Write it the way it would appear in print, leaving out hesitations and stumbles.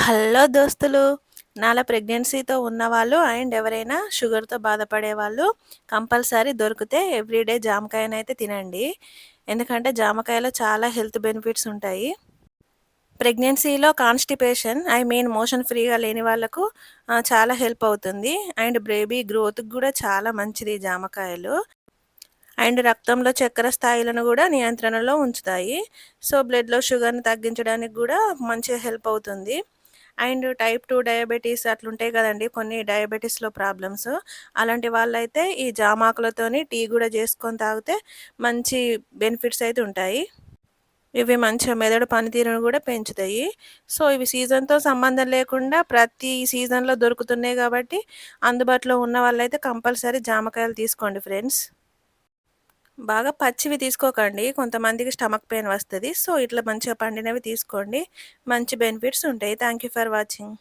Hello దోస్తులు. నాలా ప్రెగ్నెన్సీతో ఉన్నవాళ్ళు అండ్ ఎవరైనా షుగర్‌తో బాధపడేవాళ్ళు కంపల్సరీ దొరికితే ఎవ్రీడే జామకాయనైతే తినండి. ఎందుకంటే జామకాయలో చాలా హెల్త్ బెనిఫిట్స్ ఉంటాయి. ప్రెగ్నెన్సీలో కాన్‌స్టిపేషన్ మోషన్ ఫ్రీగా లేని వాళ్ళకు చాలా హెల్ప్ అవుతుంది. అండ్ బేబీ గ్రోత్‌కి గూడా చాలా మంచిది ఈ జామకాయలు. అండ్ రక్తంలో చక్కెర స్థాయిలను గూడా నియంత్రణలో ఉంచుతాయి. సో, బ్లడ్‌లో షుగర్‌ని తగ్గించడానికి గూడా మంచిగా హెల్ప్ అవుతుంది. అండ్ టైప్ 2 డయాబెటీస్ అట్లుంటాయి గదండీ! కొన్ని డయాబెటీస్‌లో ప్రాబ్లమ్స్. అలాంటి వాళ్ళైతే ఈ జామాకులతోని టీ గూడా జేసుకొని తాగితే మంచి బెనిఫిట్స్ అయితే ఉంటాయి. ఇవి మంచిగా మెదడు పనితీరును గూడా పెంచుతాయి. సో, ఇవి సీజన్‌తో సంబంధం లేకుండా ప్రతి సీజన్‌లో దొరుకుతున్నాయి గాబట్టి, అందుబాటులో ఉన్న వాళ్ళైతే కంపల్సరీ జామకాయలు తీసుకోండి ఫ్రెండ్స్. బాగా పచ్చివి తీసుకోకండి. కొంతమందికి స్టమక్ పెయిన్ వస్తది. సో, ఇట్లా మంచిగా పండినవి తీసుకోండి. మంచి బెనిఫిట్స్ ఉంటాయి. Thank you for watching.